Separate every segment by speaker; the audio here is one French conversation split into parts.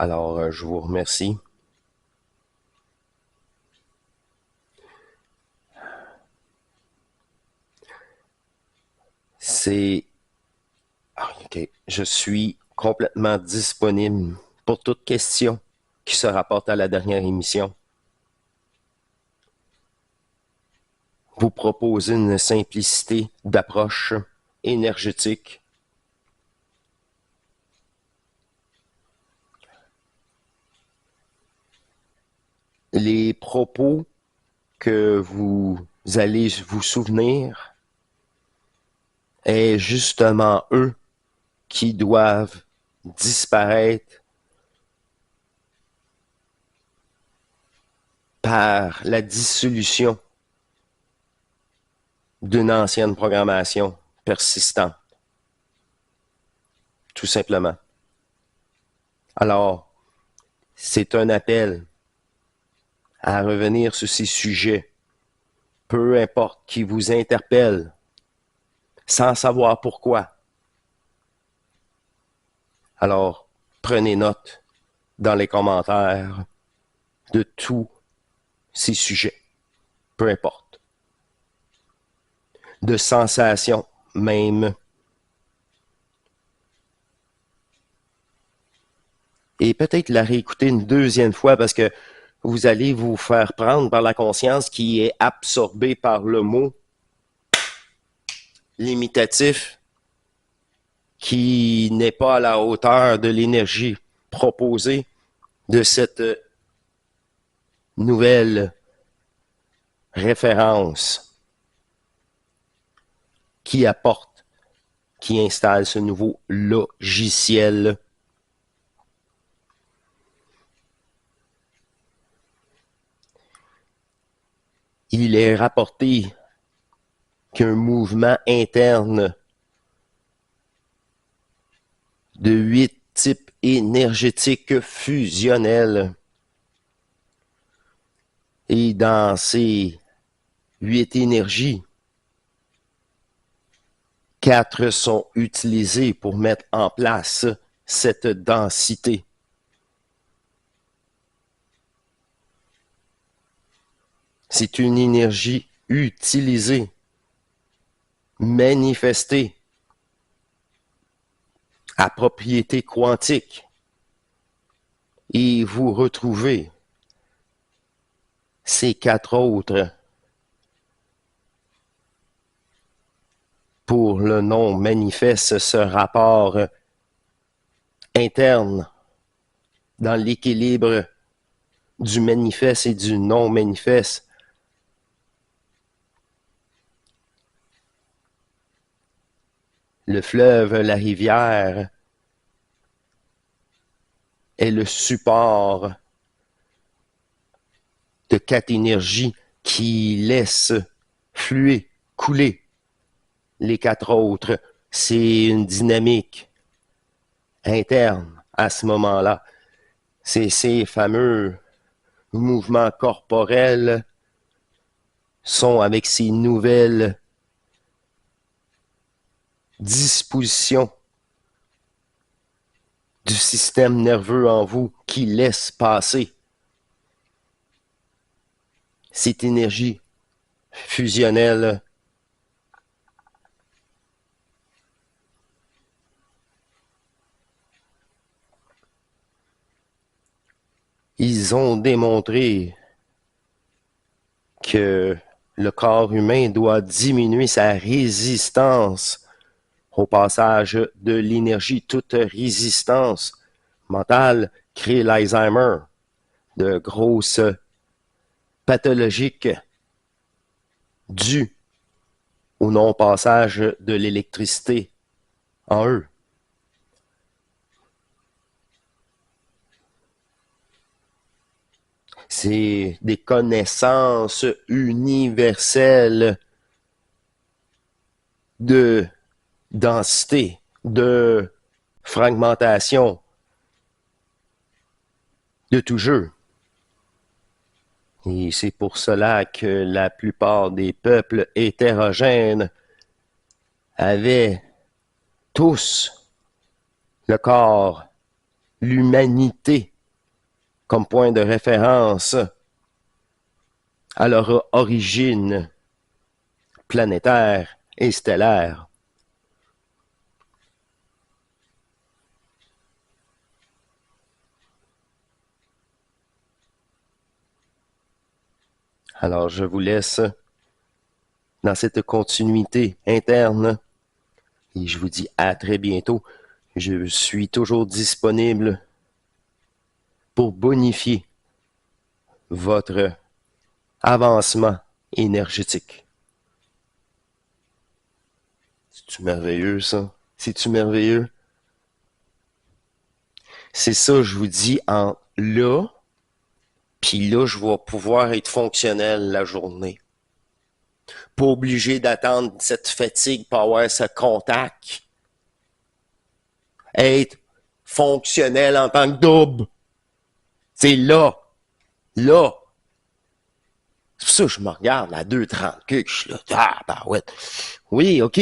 Speaker 1: Alors, je vous remercie. C'est... OK. Je suis complètement disponible pour toute question qui se rapporte à la dernière émission. Vous proposez une simplicité d'approche énergétique. Les propos que vous allez vous souvenir est justement eux qui doivent disparaître par la dissolution d'une ancienne programmation persistante, tout simplement. Alors, c'est un appel à revenir sur ces sujets, peu importe qui vous interpelle, sans savoir pourquoi. Alors, prenez note dans les commentaires de tous ces sujets, peu importe. De sensations même. Et peut-être la réécouter une deuxième fois parce que vous allez vous faire prendre par la conscience qui est absorbée par le mot limitatif qui n'est pas à la hauteur de l'énergie proposée de cette nouvelle référence qui apporte, qui installe ce nouveau logiciel. Il est rapporté qu'un mouvement interne de 8 types énergétiques fusionnels. Et dans ces 8 énergies, 4 sont utilisées pour mettre en place cette densité. C'est une énergie utilisée, manifestée à propriété quantique. Et vous retrouvez ces 4 autres pour le non manifeste, ce rapport interne dans l'équilibre du manifeste et du non manifeste. Le fleuve, la rivière est le support de 4 énergies qui laissent fluer, couler les 4 autres. C'est une dynamique interne à ce moment-là. C'est ces fameux mouvements corporels sont avec ces nouvelles dispositions du système nerveux en vous qui laisse passer cette énergie fusionnelle. Ils ont démontré que le corps humain doit diminuer sa résistance au passage de l'énergie. Toute résistance mentale crée l'Alzheimer, de grosses pathologiques dues au non-passage de l'électricité en eux. C'est des connaissances universelles de densité, de fragmentation, de tout jeu. Et c'est pour cela que la plupart des peuples hétérogènes avaient tous le corps, l'humanité comme point de référence à leur origine planétaire et stellaire. Alors, je vous laisse dans cette continuité interne et je vous dis à très bientôt. Je suis toujours disponible pour bonifier votre avancement énergétique. C'est-tu merveilleux, ça? C'est-tu merveilleux? C'est ça, je vous dis, en là, puis là, je vais pouvoir être fonctionnel la journée. Pas obligé d'attendre cette fatigue pour avoir ce contact. Être fonctionnel en tant que double. C'est là. Là. C'est pour ça que je me regarde à 2,30 que je suis là. Ah, bah ouais. Oui, OK.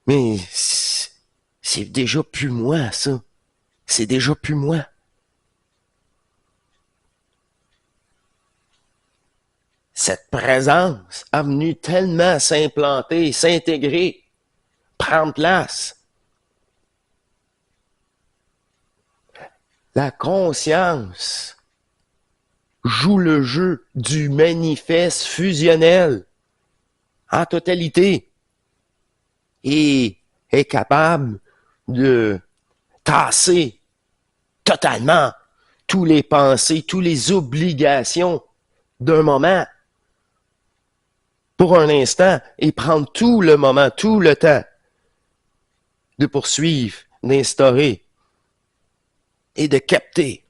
Speaker 1: Mais c'est déjà plus moi, ça. C'est déjà plus moi. Cette présence a venu tellement s'implanter, s'intégrer, prendre place. La conscience joue le jeu du manifeste fusionnel en totalité et est capable de tasser totalement tous les pensées, toutes les obligations d'un moment pour un instant et prendre tout le moment, tout le temps de poursuivre, d'instaurer et de capter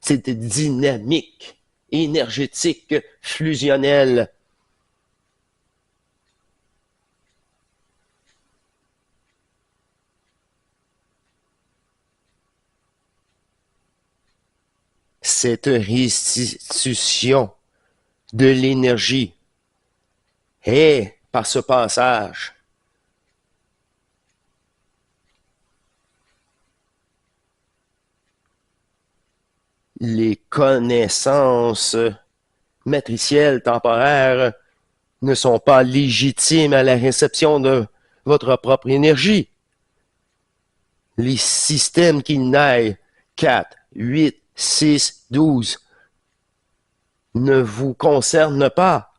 Speaker 1: cette dynamique énergétique fusionnelle. Cette restitution de l'énergie est, par ce passage, les connaissances matricielles temporaires ne sont pas légitimes à la réception de votre propre énergie. Les systèmes qui naissent 4, 8, 6, 12 ne vous concernent pas.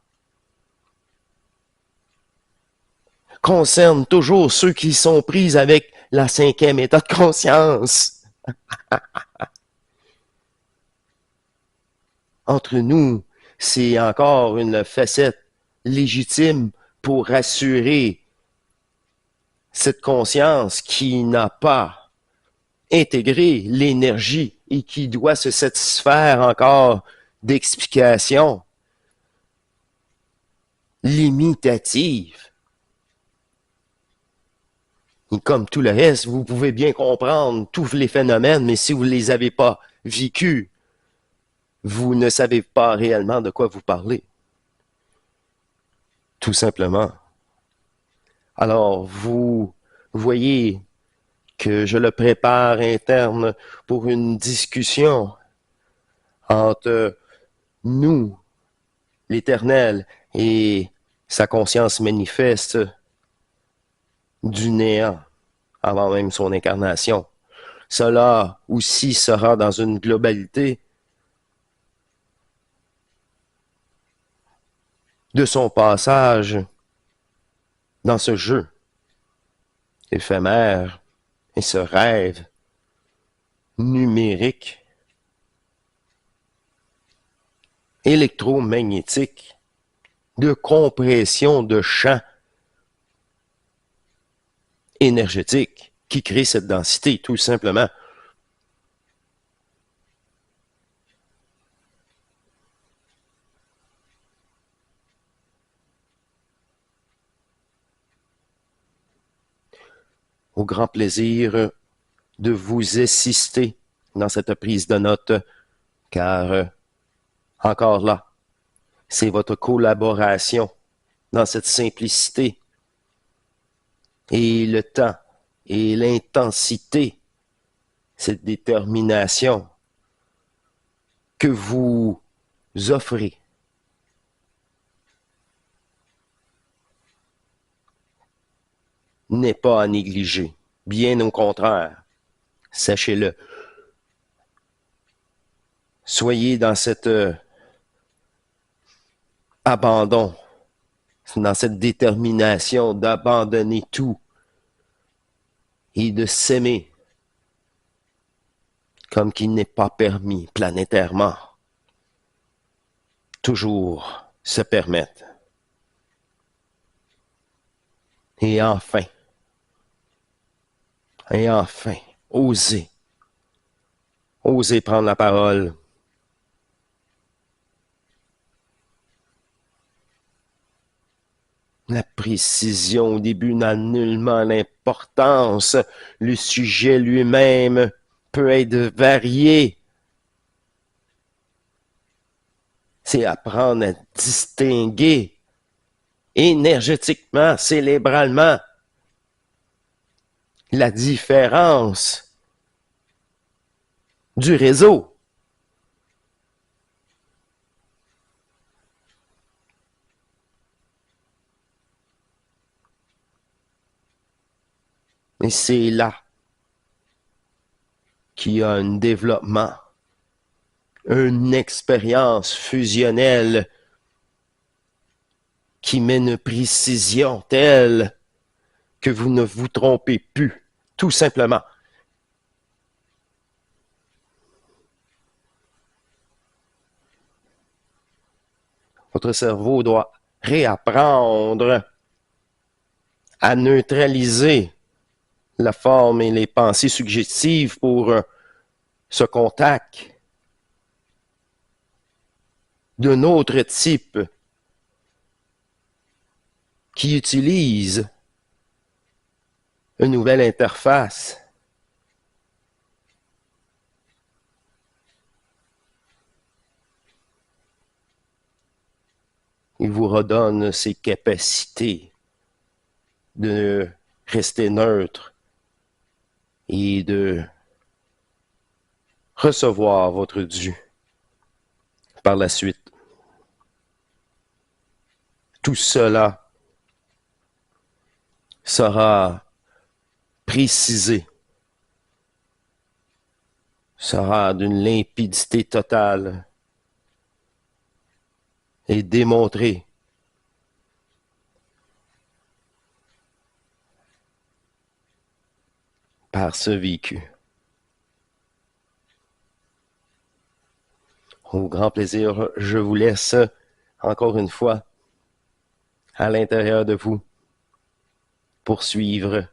Speaker 1: Concernent toujours ceux qui sont pris avec la 5e état de conscience. Entre nous, c'est encore une facette légitime pour assurer cette conscience qui n'a pas intégré l'énergie et qui doit se satisfaire encore d'explications limitatives. Et comme tout le reste, vous pouvez bien comprendre tous les phénomènes, mais si vous ne les avez pas vécus, vous ne savez pas réellement de quoi vous parlez. Tout simplement. Alors, vous voyez que je le prépare interne pour une discussion entre nous, l'Éternel, et sa conscience manifeste du néant avant même son incarnation. Cela aussi sera dans une globalité de son passage dans ce jeu éphémère et ce rêve numérique, électromagnétique, de compression de champs énergétiques qui crée cette densité, tout simplement. Au grand plaisir de vous assister dans cette prise de notes, car encore là, c'est votre collaboration dans cette simplicité et le temps et l'intensité, cette détermination que vous offrez n'est pas à négliger. Bien au contraire, sachez-le. Soyez dans cet abandon, dans cette détermination d'abandonner tout et de s'aimer comme qu'il n'est pas permis planétairement. Toujours se permettre. Et enfin, osez prendre la parole. La précision au début n'a nullement l'importance. Le sujet lui-même peut être varié. C'est apprendre à distinguer énergétiquement, cérébralement, la différence du réseau. Et c'est là qu'il y a un développement, une expérience fusionnelle qui met une précision telle que vous ne vous trompez plus, tout simplement. Votre cerveau doit réapprendre à neutraliser la forme et les pensées suggestives pour ce contact d'un autre type qui utilise une nouvelle interface. Il vous redonne ses capacités de rester neutre et de recevoir votre dû par la suite. Tout cela sera précisé, sera d'une limpidité totale et démontré par ce vécu. Au grand plaisir, je vous laisse encore une fois à l'intérieur de vous poursuivre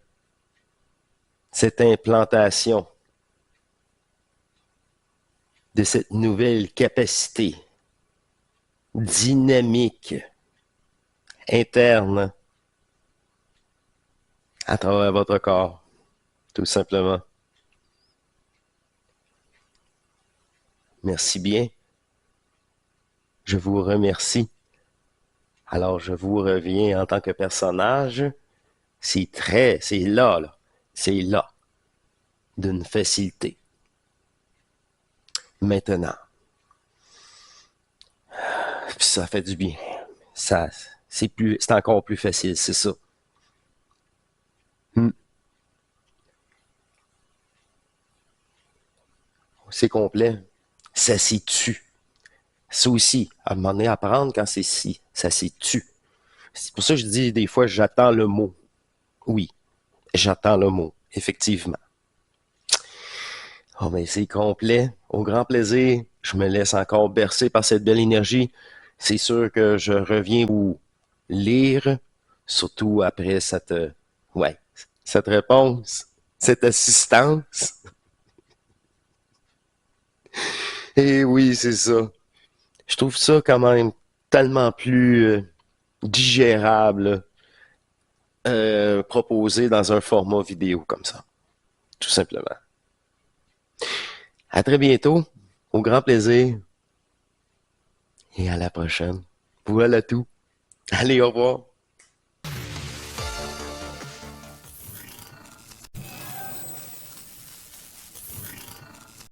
Speaker 1: cette implantation de cette nouvelle capacité dynamique interne à travers votre corps, tout simplement. Merci bien. Je vous remercie. Alors, je vous reviens en tant que personnage. C'est là, c'est là, d'une facilité. Maintenant, ça fait du bien. C'est encore plus facile, c'est ça. C'est complet. Ça s'y tue. Ça aussi, à un moment donné, apprendre quand c'est si, ça s'y tue. C'est pour ça que je dis des fois, j'attends le mot. Oui, j'attends le mot, effectivement. Oh, mais c'est complet. Au grand plaisir. Je me laisse encore bercer par cette belle énergie. C'est sûr que je reviens vous lire, surtout après cette réponse, cette assistance. Et oui, c'est ça. Je trouve ça quand même tellement plus digérable proposé dans un format vidéo comme ça. Tout simplement. À très bientôt. Au grand plaisir. Et à la prochaine. Voilà tout. Allez, au revoir.